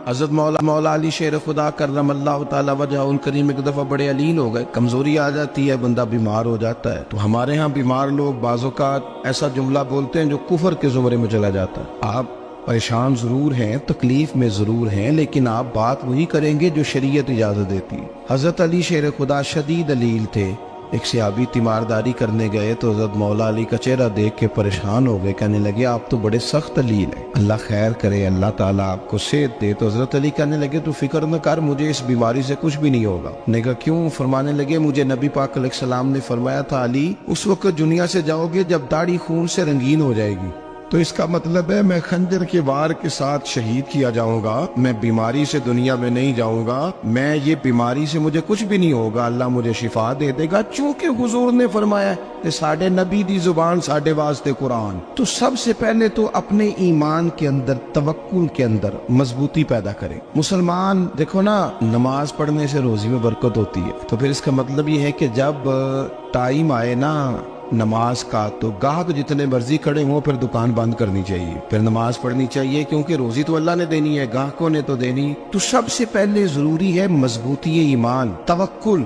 حضرت مولا علی شیر خدا کرم اللہ تعالی وجہ الکریم ایک دفعہ بڑے علیل ہو گئے، کمزوری آ جاتی ہے، بندہ بیمار ہو جاتا ہے۔ تو ہمارے ہاں بیمار لوگ بعض اوقات ایسا جملہ بولتے ہیں جو کفر کے زمرے میں چلا جاتا ہے۔ آپ پریشان ضرور ہیں، تکلیف میں ضرور ہیں، لیکن آپ بات وہی کریں گے جو شریعت اجازت دیتی ہے۔ حضرت علی شیر خدا شدید علیل تھے، ایک صحابی تیمارداری کرنے گئے تو حضرت مولا علی کا چہرہ دیکھ کے پریشان ہو گئے، کہنے لگے آپ تو بڑے سخت علیل ہیں، اللہ خیر کرے، اللہ تعالیٰ آپ کو صحت دے۔ تو حضرت علی کہنے لگے تو فکر نہ کر، مجھے اس بیماری سے کچھ بھی نہیں ہوگا۔ نے کہا کیوں؟ فرمانے لگے مجھے نبی پاک علیہ السلام نے فرمایا تھا علی اس وقت دنیا سے جاؤ گے جب داڑھی خون سے رنگین ہو جائے گی، تو اس کا مطلب ہے میں خنجر کے وار کے ساتھ شہید کیا جاؤں گا، میں بیماری سے دنیا میں نہیں جاؤں گا، میں یہ بیماری سے مجھے کچھ بھی نہیں ہوگا، اللہ مجھے شفا دے دے گا، چونکہ حضور نے فرمایا کہ ساڈے نبی دی زبان ساڈے واسطے قرآن۔ تو سب سے پہلے تو اپنے ایمان کے اندر، توکل کے اندر مضبوطی پیدا کریں۔ مسلمان دیکھو نا، نماز پڑھنے سے روزی میں برکت ہوتی ہے، تو پھر اس کا مطلب یہ ہے کہ جب ٹائم آئے نا نماز کا تو گاہک جتنے مرضی کھڑے ہوں پھر دکان بند کرنی چاہیے، پھر نماز پڑھنی چاہیے، کیونکہ روزی تو اللہ نے دینی ہے، گاہکوں نے تو دینی۔ تو سب سے پہلے ضروری ہے مضبوطی ایمان، توکل،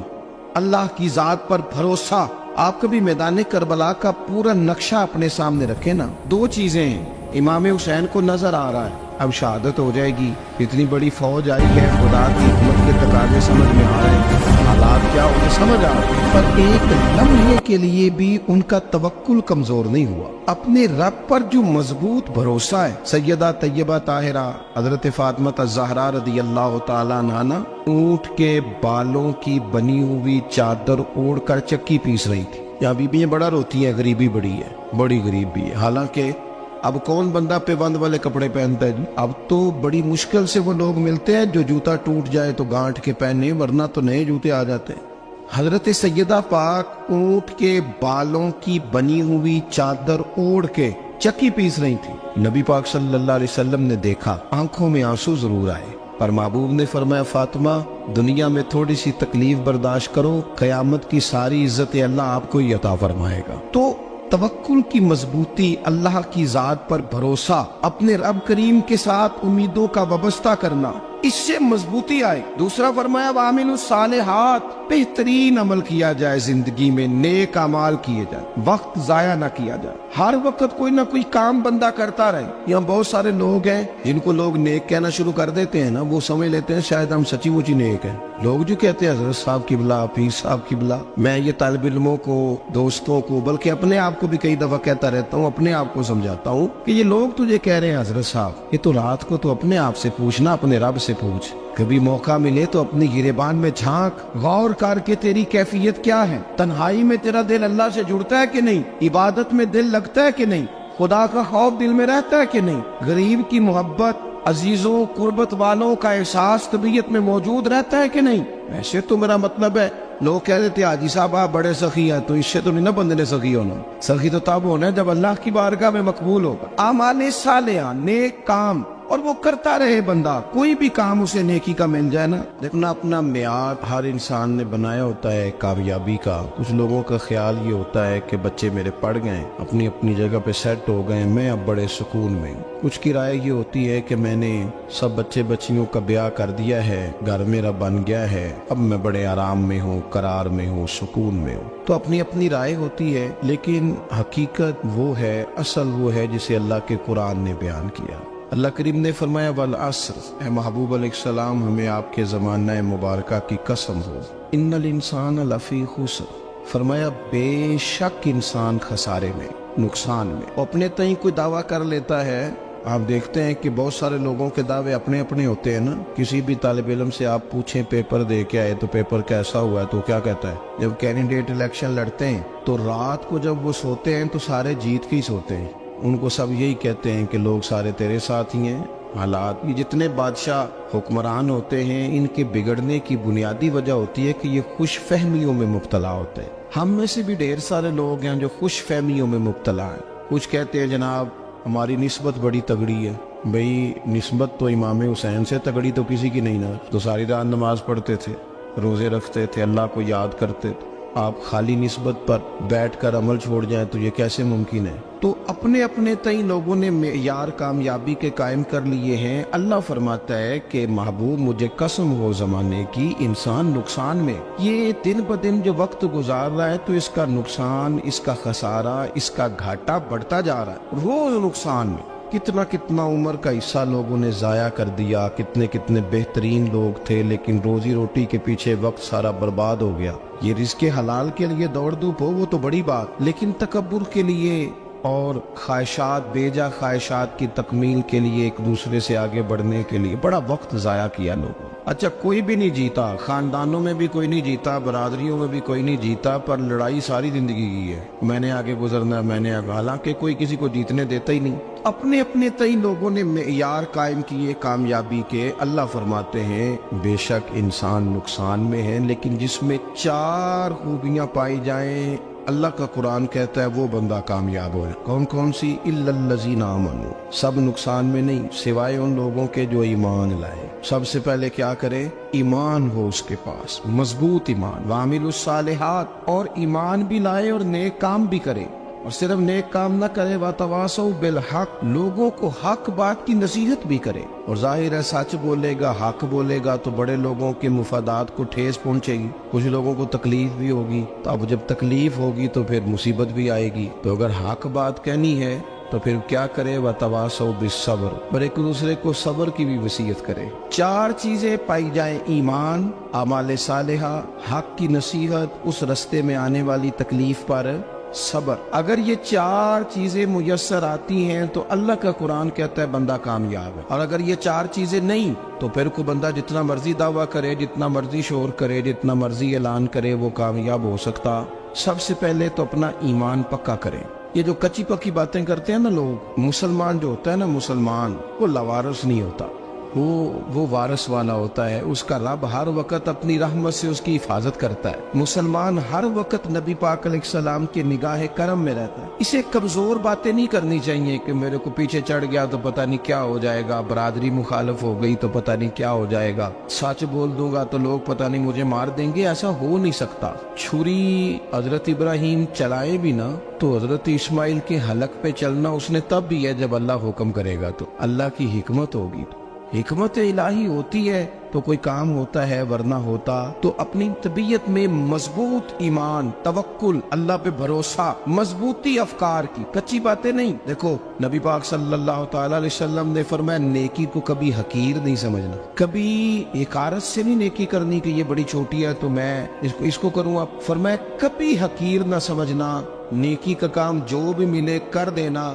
اللہ کی ذات پر بھروسہ۔ آپ کبھی میدان کربلا کا پورا نقشہ اپنے سامنے رکھیں نا، دو چیزیں ہیں، امام حسین کو نظر آ رہا ہے اب شہادت ہو جائے گی، اتنی بڑی فوج آئی ہے، خدا کی حکمت کے تقاضے سمجھ میں آ رہے ہیں، حالات کیا انہیں سمجھ آ رہے ہیں، پر ایک لمحے کے لیے بھی ان کا توکل کمزور نہیں ہوا۔ اپنے رب پر جو مضبوط بھروسہ ہے، سیدہ طیبہ طاہرہ حضرت فاطمہ الزہرا رضی اللہ تعالیٰ عنہا اونٹ کے بالوں کی بنی ہوئی چادر اوڑھ کر چکی پیس رہی تھی۔ یہاں بیویاں بڑا روتی ہیں، غریبی بڑی ہے، بڑی غریب بھی ہے، حالانکہ اب کون بندہ پیبند والے کپڑے پہنتا ہے؟ اب تو بڑی مشکل سے وہ لوگ ملتے ہیں جو جوتا ٹوٹ جائے تو گانٹھ کے پہنے، ورنہ تو نئے جوتے آ جاتے ہیں۔ حضرت سیدہ پاک اونٹ کے بالوں کی بنی ہوئی چادر اوڑھ کے چکی پیس رہی تھی۔ نبی پاک صلی اللہ علیہ وسلم نے دیکھا، آنکھوں میں آنسو ضرور آئے، پر محبوب نے فرمایا فاطمہ دنیا میں تھوڑی سی تکلیف برداشت کرو، قیامت کی ساری عزت اللہ آپ کو ہی عطا فرمائے گا۔ تو توکل کی مضبوطی، اللہ کی ذات پر بھروسہ، اپنے رب کریم کے ساتھ امیدوں کا وابستہ کرنا، اس سے مضبوطی آئے۔ دوسرا فرمایا وَعَمِلُوا الصَّالِحَاتِ، بہترین عمل کیا جائے زندگی میں، نیک اعمال کیے جائے، وقت ضائع نہ کیا جائے، ہر وقت کوئی نہ کوئی کام بندہ کرتا رہے۔ یہاں بہت سارے لوگ ہیں جن کو لوگ نیک کہنا شروع کر دیتے ہیں نا، وہ سمجھ لیتے ہیں شاید ہم سچی مچی نیک ہیں۔ لوگ جو کہتے ہیں حضرت صاحب کی بلا، پیر صاحب کی بلا، میں یہ طالب علموں کو، دوستوں کو، بلکہ اپنے آپ کو بھی کئی دفعہ کہتا رہتا ہوں، اپنے آپ کو سمجھاتا ہوں کہ یہ لوگ تجھے کہہ رہے ہیں حضرت صاحب، یہ تو رات کو تو اپنے آپ سے پوچھنا، اپنے رب سے پوچھ، کبھی موقع ملے تو اپنی گریبان میں جھانک، غور کر کے تیری کیفیت کیا ہے، تنہائی میں تیرا دل اللہ سے جڑتا ہے کہ نہیں، عبادت میں دل لگتا ہے کہ نہیں، خدا کا خوف دل میں رہتا ہے کہ نہیں، غریب کی محبت، عزیزوں قربت والوں کا احساس طبیعت میں موجود رہتا ہے کہ نہیں۔ ویسے تو میرا مطلب ہے، لوگ کہہ دیتے حاجی صاحب آپ بڑے سخی ہیں، تو اس سے تو نہیں نا بندے نے سخی ہونا، سخی تو تب ہونا ہے جب اللہ کی بارگاہ میں مقبول ہوگا۔ اعمال صالحہ، نیک کام، اور وہ کرتا رہے بندہ، کوئی بھی کام اسے نیکی کا مل جائے نا۔ دیکھنا اپنا معیار ہر انسان نے بنایا ہوتا ہے کامیابی کا۔ کچھ لوگوں کا خیال یہ ہوتا ہے کہ بچے میرے پڑھ گئے، اپنی اپنی جگہ پہ سیٹ ہو گئے، میں اب بڑے سکون میں ہوں۔ کچھ کی رائے یہ ہوتی ہے کہ میں نے سب بچے بچیوں کا بیاہ کر دیا ہے، گھر میرا بن گیا ہے، اب میں بڑے آرام میں ہوں، قرار میں ہوں، سکون میں ہوں۔ تو اپنی اپنی رائے ہوتی ہے، لیکن حقیقت وہ ہے، اصل وہ ہے جسے اللہ کے قرآن نے بیان کیا۔ اللہ کریم نے فرمایا والعصر، اے محبوب علیہ السلام ہمیں آپ کے زمانہ مبارکہ کی قسم ہو، ان الانسان لفی خسر، فرمایا بے شک انسان خسارے میں، نقصان میں۔ اپنے تئیں کوئی دعویٰ کر لیتا ہے، آپ دیکھتے ہیں کہ بہت سارے لوگوں کے دعوے اپنے اپنے ہوتے ہیں نا۔ کسی بھی طالب علم سے آپ پوچھیں پیپر دے کے آئے تو پیپر کیسا ہوا ہے، تو کیا کہتا ہے؟ جب کینڈیڈیٹ الیکشن لڑتے ہیں تو رات کو جب وہ سوتے ہیں تو سارے جیت کے ہی سوتے ہیں، ان کو سب یہی کہتے ہیں کہ لوگ سارے تیرے ساتھ ہی ہیں۔ حالات، یہ جتنے بادشاہ حکمران ہوتے ہیں، ان کے بگڑنے کی بنیادی وجہ ہوتی ہے کہ یہ خوش فہمیوں میں مبتلا ہوتے ہیں۔ ہم میں سے بھی ڈھیر سارے لوگ ہیں جو خوش فہمیوں میں مبتلا ہیں۔ کچھ کہتے ہیں جناب ہماری نسبت بڑی تگڑی ہے، بھئی نسبت تو امام حسین سے تگڑی تو کسی کی نہیں نا، تو ساری رات نماز پڑھتے تھے، روزے رکھتے تھے، اللہ کو یاد کرتے تھے۔ آپ خالی نسبت پر بیٹھ کر عمل چھوڑ جائیں تو یہ کیسے ممکن ہے؟ تو اپنے اپنے تئیں لوگوں نے معیار کامیابی کے قائم کر لیے ہیں۔ اللہ فرماتا ہے کہ محبوب مجھے قسم ہو زمانے کی، انسان نقصان میں، یہ دن بدن جو وقت گزار رہا ہے تو اس کا نقصان، اس کا خسارہ، اس کا گھاٹا بڑھتا جا رہا ہے، روز نقصان میں۔ کتنا کتنا عمر کا حصہ لوگوں نے ضائع کر دیا، کتنے کتنے بہترین لوگ تھے لیکن روزی روٹی کے پیچھے وقت سارا برباد ہو گیا۔ یہ رزق حلال کے لیے دوڑ دھوپ ہو وہ تو بڑی بات، لیکن تکبر کے لیے اور خواہشات، بیجا خواہشات کی تکمیل کے لیے، ایک دوسرے سے آگے بڑھنے کے لیے بڑا وقت ضائع کیا لوگوں۔ اچھا کوئی بھی نہیں جیتا، خاندانوں میں بھی کوئی نہیں جیتا، برادریوں میں بھی کوئی نہیں جیتا، پر لڑائی ساری زندگی کی ہے، میں نے آگے گزرنا ہے، میں نے آگے، حالانکہ کوئی کسی کو جیتنے دیتا ہی نہیں۔ اپنے اپنے تئیں لوگوں نے معیار قائم کیے کامیابی کے۔ اللہ فرماتے ہیں بے شک انسان نقصان میں ہے، لیکن جس میں 4 خوبیاں پائی جائیں، اللہ کا قرآن کہتا ہے وہ بندہ کامیاب ہو۔ کون کون سی؟ الا الذین آمنوا، سب نقصان میں نہیں سوائے ان لوگوں کے جو ایمان لائے۔ سب سے پہلے کیا کرے؟ ایمان ہو اس کے پاس، مضبوط ایمان، وعملوا الصالحات، اور ایمان بھی لائے اور نیک کام بھی کرے، اور صرف نیک کام نہ کرے، وَتَوَاصَوْا بِالْحَقِّ، لوگوں کو حق بات کی نصیحت بھی کرے۔ اور ظاہر ہے سچ بولے گا، حق بولے گا تو بڑے لوگوں کے مفادات کو ٹھیس پہنچے گی، کچھ لوگوں کو تکلیف بھی ہوگی، تو اب جب تکلیف ہوگی تو پھر مصیبت بھی آئے گی۔ تو اگر حق بات کہنی ہے تو پھر کیا کرے؟ وَتَوَاصَوْا بِالصَّبْرِ، اور ایک دوسرے کو صبر کی بھی وصیت کرے۔ 4 چیزیں پائی جائیں، ایمان، اعمال صالحہ، حق کی نصیحت، اس رستے میں آنے والی تکلیف پر صبر۔ اگر یہ 4 چیزیں میسر آتی ہیں تو اللہ کا قرآن کہتا ہے بندہ کامیاب ہے، اور اگر یہ 4 چیزیں نہیں تو پھر کوئی بندہ جتنا مرضی دعویٰ کرے، جتنا مرضی شور کرے، جتنا مرضی اعلان کرے، وہ کامیاب ہو سکتا۔ سب سے پہلے تو اپنا ایمان پکا کریں۔ یہ جو کچی پکی باتیں کرتے ہیں نا لوگ، مسلمان جو ہوتا ہے نا، مسلمان وہ لاوارث نہیں ہوتا، وہ وارث والا ہوتا ہے، اس کا رب ہر وقت اپنی رحمت سے اس کی حفاظت کرتا ہے۔ مسلمان ہر وقت نبی پاک علیہ السلام کے نگاہ کرم میں رہتا ہے۔ اسے کمزور باتیں نہیں کرنی چاہیے کہ میرے کو پیچھے چڑھ گیا تو پتہ نہیں کیا ہو جائے گا، برادری مخالف ہو گئی تو پتہ نہیں کیا ہو جائے گا، سچ بول دوں گا تو لوگ پتہ نہیں مجھے مار دیں گے، ایسا ہو نہیں سکتا۔ چھری حضرت ابراہیم چلائے بھی نا تو حضرت اسماعیل کے حلق پہ چلنا اس نے تب بھی ہے جب اللہ حکم کرے گا، تو اللہ کی حکمت ہوگی، حکمت الہی ہوتی ہے تو کوئی کام ہوتا ہے، ورنہ ہوتا تو اپنی طبیعت میں مضبوط ایمان، توکل، اللہ پہ بھروسہ، مضبوطی افکار کی، کچی باتیں نہیں۔ دیکھو نبی پاک صلی اللہ تعالی علیہ وسلم نے فرمایا نیکی کو کبھی حقیر نہیں سمجھنا، کبھی حقارت سے نہیں نیکی کرنی کہ یہ بڑی چھوٹی ہے تو میں اس کو کروں۔ اب فرمایا کبھی حقیر نہ سمجھنا، نیکی کا کام جو بھی ملے کر دینا۔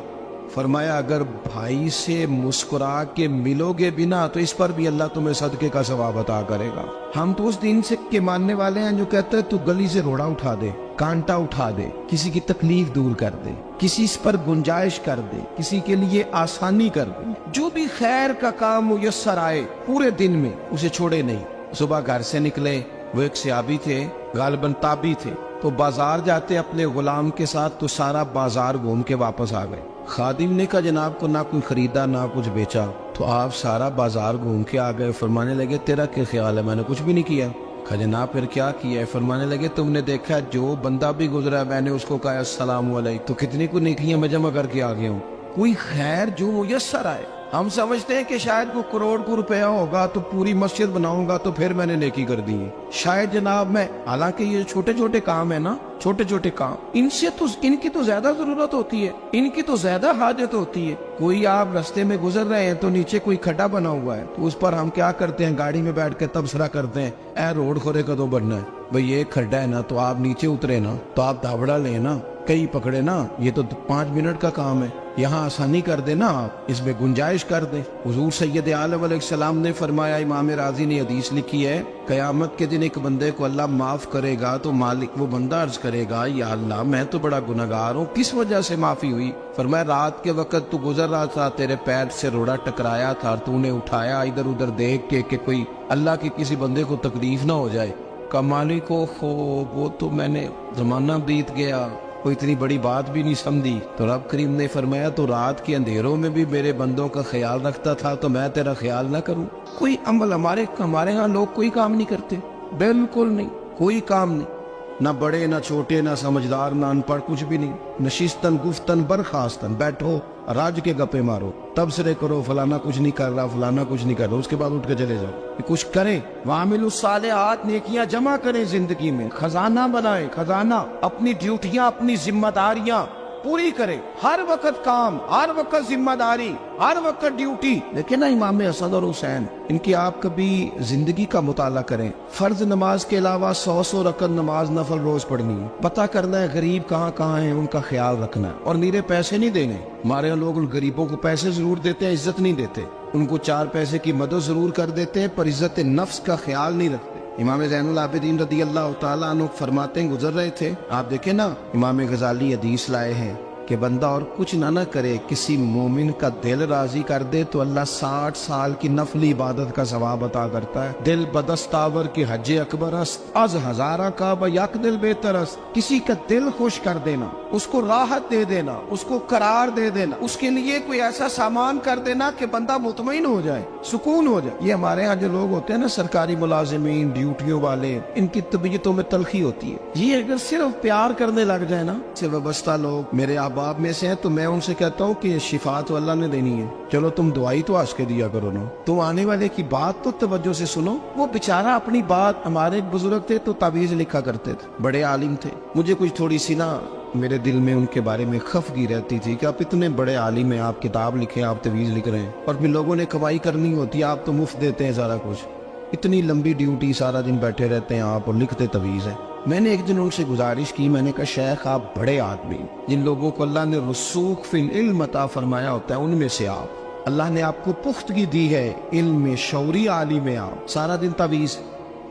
فرمایا اگر بھائی سے مسکرا کے ملو گے بنا تو اس پر بھی اللہ تمہیں صدقے کا ثواب عطا کرے گا۔ ہم تو اس دین سے کے ماننے والے ہیں جو کہتے ہیں تو گلی سے روڑا اٹھا دے، کانٹا اٹھا دے، کسی کی تکلیف دور کر دے، کسی پر گنجائش کر دے، کسی کے لیے آسانی کر دے، جو بھی خیر کا کام میسر آئے پورے دن میں اسے چھوڑے نہیں۔ صبح گھر سے نکلے، وہ ایک صحابی تھے، غالباً تابعی تھے، تو بازار جاتے اپنے غلام کے ساتھ تو سارا بازار گھوم کے واپس آ گئے۔ خادم نے کہا جناب کو نہ کوئی خریدا نہ کچھ بیچا، تو آپ سارا بازار گھوم کے آ گئے۔ فرمانے لگے تیرا کیا خیال ہے؟ میں نے کچھ بھی نہیں کیا۔ کہا جناب پھر کیا کیا ہے؟ فرمانے لگے تم نے دیکھا جو بندہ بھی گزرا میں نے اس کو کہا السلام علیکم، تو کتنی کو نیکیاں میں جمع کر کے آ گیا ہوں۔ کوئی خیر جو میسر آئے، ہم سمجھتے ہیں کہ شاید کو کروڑ کو روپیہ ہوگا تو پوری مسجد بناؤں گا تو پھر میں نے نیکی کر دی ہے، شاید جناب میں، حالانکہ یہ چھوٹے چھوٹے کام ہے نا، چھوٹے چھوٹے کام، ان کی تو زیادہ ضرورت ہوتی ہے، ان کی تو زیادہ حاجت ہوتی ہے۔ کوئی آپ رستے میں گزر رہے ہیں تو نیچے کوئی کھڈا بنا ہوا ہے تو اس پر ہم کیا کرتے ہیں؟ گاڑی میں بیٹھ کے تبصرہ کرتے ہیں اے روڈ کھورے کدوں بننا ہے بھئی، یہ کھڈا ہے نا تو آپ نیچے اترے نا، تو آپ دھاوڑا لیں نا، کئی پکڑے نا، یہ تو 5 منٹ کا کام ہے، یہاں آسانی کر دے نا، آپ اس میں گنجائش کر دیں۔ حضور سید عالم علیہ السلام نے فرمایا، امام راضی نے حدیث لکھی ہے، قیامت کے دن ایک بندے کو اللہ معاف کرے گا تو مالک وہ بندہ عرض کرے گا یا اللہ میں تو بڑا گنہگار ہوں، کس وجہ سے معافی ہوئی؟ فرمایا رات کے وقت تو گزر رہا تھا، تیرے پیر سے روڑا ٹکرایا تھا، تو نے اٹھایا ادھر ادھر دیکھ کے کہ کوئی اللہ کے کسی بندے کو تکلیف نہ ہو جائے۔ کہ مالک وہ تو میں نے زمانہ بیت گیا، کوئی اتنی بڑی بات بھی نہیں سمجھی۔ تو رب کریم نے فرمایا تو رات کے اندھیروں میں بھی میرے بندوں کا خیال رکھتا تھا تو میں تیرا خیال نہ کروں؟ کوئی عمل ہمارے ہاں لوگ کوئی کام نہیں کرتے، بالکل نہیں، کوئی کام نہیں۔ نہ بڑے نہ چھوٹے نہ سمجھدار نہ ان پڑھ، کچھ بھی نہیں. نشستن گفتن برخاستن، بیٹھو راج کے گپے مارو، تبصرے کرو فلانا کچھ نہیں کر رہا فلانا کچھ نہیں کر رہا، اس کے بعد اٹھ کے چلے جاؤ. کہ کچھ کریں، وعاملوا الصالحات، نیکیاں جمع کریں زندگی میں، خزانہ بنائیں، خزانہ. اپنی ڈیوٹیاں اپنی ذمہ داریاں پوری کریں، ہر وقت کام، ہر وقت ذمہ داری، ہر وقت ڈیوٹی. دیکھیں نا امام حسن اور حسین، ان کی آپ کبھی زندگی کا مطالعہ کریں. فرض نماز کے علاوہ 100 رکعت نماز نفل روز پڑھنی ہے. پتہ کرنا ہے غریب کہاں کہاں ہیں، ان کا خیال رکھنا ہے. اور نیرے پیسے نہیں دینے. ہمارے یہاں لوگ غریبوں کو پیسے ضرور دیتے ہیں، عزت نہیں دیتے. ان کو 4 پیسے کی مدد ضرور کر دیتے ہیں، پر عزت نفس کا خیال نہیں رکھتے. امام زین العابدین رضی اللہ تعالیٰ عنہ فرماتے ہیں، گزر رہے تھے، آپ دیکھیں نا امام غزالی حدیث لائے ہیں کہ بندہ اور کچھ نہ کرے، کسی مومن کا دل راضی کر دے تو اللہ 60 سال کی نفلی عبادت کا ثواب عطا کرتا ہے. دل بدستاور کی حج اکبر است، از ہزارہ کا یک دل بہتر است. کسی کا دل خوش کر دینا، اس کو راحت دے دینا، اس کو قرار دے دینا، اس کے لیے کوئی ایسا سامان کر دینا کہ بندہ مطمئن ہو جائے، سکون ہو جائے. یہ ہمارے ہاں جو لوگ ہوتے ہیں نا، سرکاری ملازمین، ڈیوٹیوں والے، ان کی طبیعتوں میں تلخی ہوتی ہے. یہ اگر صرف پیار کرنے لگ جائے نا، سے وابستہ لوگ میرے احباب میں سے ہیں، تو میں ان سے کہتا ہوں کہ شفا تو اللہ نے دینی ہے، چلو تم دعائی تو آج کے دیا کرو نا، تم آنے والے کی بات تو توجہ سے سنو. وہ بیچارہ اپنی بات، ہمارے ایک بزرگ تھے تو تعویذ لکھا کرتے تھے، بڑے عالم تھے. مجھے کچھ تھوڑی سی نا میرے دل میں ان کے بارے میں خفگی رہتی تھی کہ آپ اتنے بڑے عالم ہیں، آپ کتاب لکھیں، آپ تعویذ لکھ رہے ہیں، اور پھر لوگوں نے کمائی کرنی ہوتی ہے، آپ تو مفت دیتے ہیں سارا کچھ. اتنی لمبی ڈیوٹی، سارا دن بیٹھے رہتے ہیں آپ اور لکھتے تعویذ ہیں. میں نے ایک دن ان سے گزارش کی، میں نے کہا شیخ آپ بڑے آدمی، جن لوگوں کو اللہ نے رسوخ فی العلم عطا فرمایا ہوتا ہے، ان میں سے آپ، اللہ نے آپ کو پختگی دی ہے علم میں، شعوری عالم ہے آپ، سارا دن تعویذ.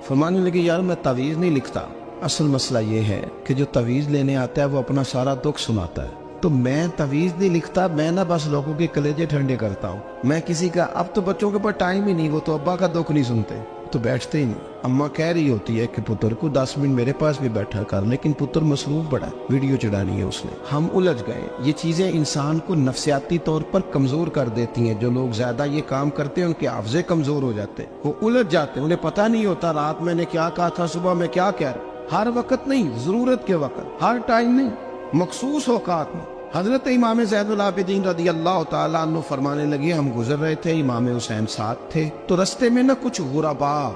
فرمانے لگے یار میں تعویذ نہیں لکھتا. اصل مسئلہ یہ ہے کہ جو تعویذ لینے آتا ہے وہ اپنا سارا دکھ سناتا ہے. تو میں تعویذ نہیں لکھتا، میں نہ بس لوگوں کے کلیجے ٹھنڈے کرتا ہوں. میں کسی کا، اب تو بچوں کے پاس ٹائم ہی نہیں، وہ تو ابا کا دکھ نہیں سنتے، تو بیٹھتے ہی نہیں. اماں کہہ رہی ہوتی ہے کہ پتر کو 10 منٹ میرے پاس بھی بیٹھا کر، لیکن پتر مصروف بڑا ہے، ویڈیو چڑھانی ہے اس نے. ہم الجھ گئے. یہ چیزیں انسان کو نفسیاتی طور پر کمزور کر دیتی ہیں. جو لوگ زیادہ یہ کام کرتے ہیں ان کے حافظے کمزور ہو جاتے ہیں، وہ الجھ جاتے ہیں، انہیں پتہ نہیں ہوتا رات میں نے کیا کہا تھا، صبح میں کیا کہہ رہا. ہر وقت نہیں، ضرورت کے وقت، ہر ٹائم نہیں، مخصوص اوقات میں. حضرت امام زین العابدین رضی اللہ تعالیٰ عنہ فرمانے لگے، ہم گزر رہے تھے، امام حسین ساتھ تھے، تو رستے میں نہ کچھ غربا،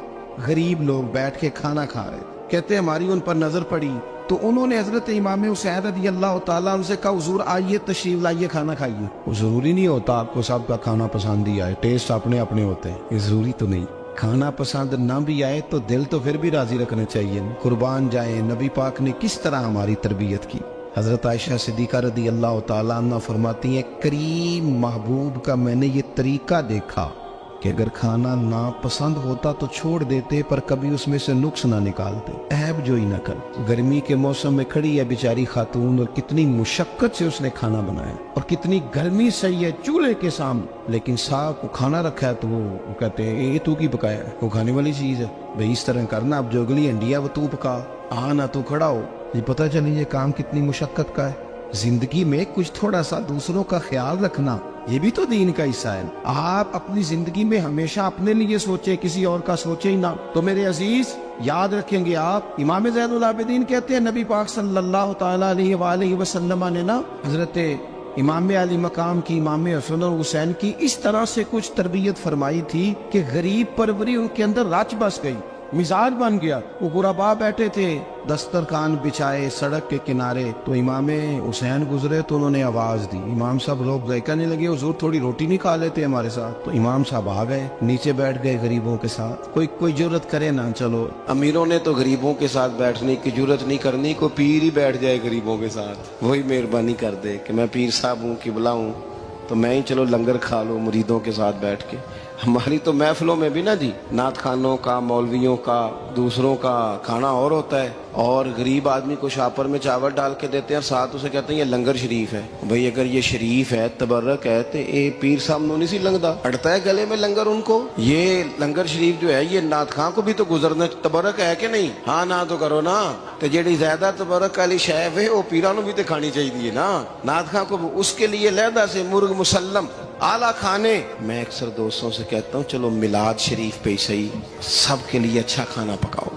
غریب لوگ بیٹھ کے کھانا کھا رہے. کہتے ہماری ان پر نظر پڑی تو انہوں نے حضرت امام حسین رضی اللہ تعالیٰ عنہ سے کہا حضور آئیے، تشریف لائیے، کھانا کھائیے. وہ ضروری نہیں ہوتا آپ کو سب کا کھانا پسند ہی آئے، ٹیسٹ اپنے اپنے ہوتے ہیں، یہ ضروری تو نہیں. کھانا پسند نہ بھی آئے تو دل تو پھر بھی راضی رکھنا چاہیے. قربان جائیں، نبی پاک نے کس طرح ہماری تربیت کی. حضرت عائشہ صدیقہ رضی اللہ تعالیٰ عنہ فرماتی ہیں، کریم محبوب کا میں نے یہ طریقہ دیکھا کہ اگر کھانا ناپسند ہوتا تو چھوڑ دیتے، پر کبھی اس میں سے نقص نہ نکالتے، عیب جوئی نہ کر. گرمی کے موسم میں کھڑی ہے بیچاری خاتون، اور کتنی مشقت سے اس نے کھانا بنایا، اور کتنی گرمی سہی ہے چولہے کے سامنے، لیکن صاحب کو کھانا رکھا ہے تو وہ کہتے ہیں یہ تو کی پکایا ہے، وہ کھانے والی چیز ہے بھائی، اس طرح کرنا. اب جو اگلی ہنڈی ہے وہ تو پکا، نہ تو کھڑا ہو. یہ پتہ چلی یہ کام کتنی مشقت کا ہے. زندگی میں کچھ تھوڑا سا دوسروں کا خیال رکھنا، یہ بھی تو دین کا حصہ ہے. آپ اپنی زندگی میں ہمیشہ اپنے لیے سوچے، کسی اور کا سوچے ہی نہ. تو میرے عزیز یاد رکھیں گے آپ، امام زین العابدین کہتے ہیں نبی پاک صلی اللہ تعالیٰ علیہ وآلہ وسلم نے نا حضرت امام علی مقام کی، امام حسن اور حسین کی اس طرح سے کچھ تربیت فرمائی تھی کہ غریب پروری ان کے اندر رچ بس گئی، مزاج بن گیا. وہ غربا بیٹھے تھے، دسترخوان بچھائے سڑک کے کنارے، تو امام حسین گزرے تو انہوں نے آواز دی. امام صاحب لوگ ذائقہ نہیں لگے، حضور تھوڑی روٹی نہیں کھا لیتے ہمارے ساتھ. تو امام صاحب آ گئے، نیچے بیٹھ گئے غریبوں کے ساتھ. کوئی جرت کرے نا، چلو امیروں نے تو غریبوں کے ساتھ بیٹھنے کی جرت نہیں کرنی، کوئی پیر ہی بیٹھ جائے غریبوں کے ساتھ، وہی مہربانی کر دے کہ میں پیر صاحب ہوں، قبلہ ہوں، تو میں ہی چلو لنگر کھا لو مریدوں کے ساتھ بیٹھ کے. ہماری تو محفلوں میں بھی نا جی، نعت خانوں کا، مولویوں کا، دوسروں کا کھانا اور ہوتا ہے، اور غریب آدمی کو شاپر میں چاول ڈال کے دیتے ہیں، ساتھ اسے کہتے ہیں یہ لنگر شریف ہے. بھئی اگر یہ شریف ہے، تبرک ہے، تو اے پیر صاحب نو نہیں سی لنگدا، اڑتا ہے گلے میں لنگر ان کو. یہ لنگر شریف جو ہے یہ نعت خان کو بھی تو گزرنا تبرک ہے کہ نہیں؟ ہاں نہ تو کرو نا. تو جیڑی زیادہ تبرک والی شے ہے وہ پیراں نو بھی تو کھانی چاہیے نا. نعت خان کو اس کے لیے لہدا سے مرغ مسلم اعلیٰ کھانے. میں اکثر دوستوں سے کہتا ہوں چلو میلاد شریف پہ ہی صحیح، سب کے لیے اچھا کھانا پکاؤ.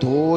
2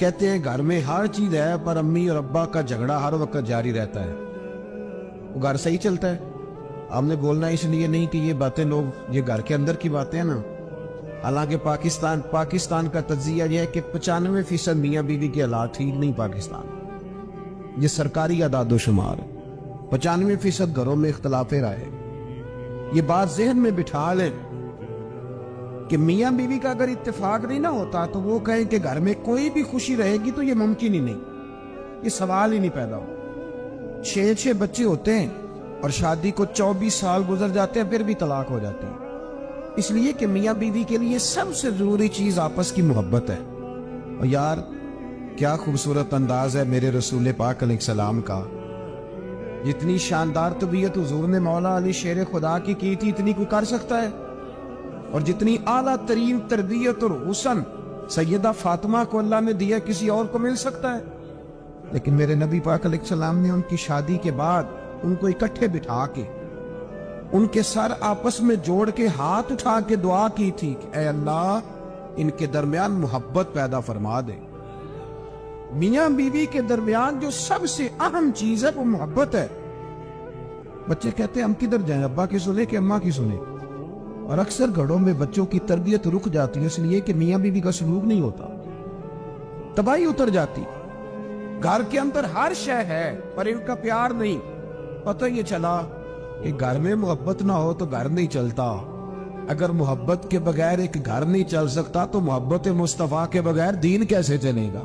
کہتے ہیں گھر میں ہر چیز ہے پر امی اور ابا کا جھگڑا ہر وقت جاری رہتا ہے، وہ گھر صحیح چلتا ہے؟ ہم نے بولنا اس لیے نہیں کہ یہ باتیں لوگ، یہ گھر کے اندر کی باتیں ہیں نا۔ حالانکہ پاکستان کا تجزیہ یہ ہے کہ 95% میاں بیوی کے حالات ٹھیک نہیں پاکستان، یہ سرکاری اعداد و شمار ہے۔ 95% گھروں میں اختلاف رائے۔ یہ بات ذہن میں بٹھا لیں کہ میاں بیوی کا اگر اتفاق نہیں نہ ہوتا تو وہ کہیں کہ گھر میں کوئی بھی خوشی رہے گی تو یہ ممکن ہی نہیں، یہ سوال ہی نہیں پیدا ہو۔ 6 بچے ہوتے ہیں اور شادی کو 24 سال گزر جاتے ہیں پھر بھی طلاق ہو جاتی ہے، اس لیے کہ میاں بیوی کے لیے سب سے ضروری چیز آپس کی محبت ہے۔ اور یار کیا خوبصورت انداز ہے میرے رسول پاک علیہ السلام کا، جتنی شاندار طبیعت حضور نے مولا علی شیر خدا کی تھی اتنی کوئی کر سکتا ہے؟ اور جتنی اعلیٰ ترین تربیت اور حسن سیدہ فاطمہ کو اللہ نے دیا کسی اور کو مل سکتا ہے؟ لیکن میرے نبی پاک علیہ السلام نے ان کی شادی کے بعد ان کو اکٹھے بٹھا کے ان کے سر آپس میں جوڑ کے ہاتھ اٹھا کے دعا کی تھی کہ اے اللہ ان کے درمیان محبت پیدا فرما دے۔ میاں بیوی کے درمیان جو سب سے اہم چیز ہے وہ محبت ہے۔ بچے کہتے ہیں ہم کدھر جائیں، ابا کی سنیں کہ اماں کی سنیں؟ اور اکثر گھروں میں بچوں کی تربیت رک جاتی ہے اس لیے کہ میاں بیوی کا سلوک نہیں ہوتا، تباہی اتر جاتی۔ گھر کے اندر ہر شے ہے پر ان کا پیار نہیں۔ پتہ یہ چلا کہ گھر میں محبت نہ ہو تو گھر نہیں چلتا۔ اگر محبت کے بغیر ایک گھر نہیں چل سکتا تو محبت مصطفیٰ کے بغیر دین کیسے چلے گا؟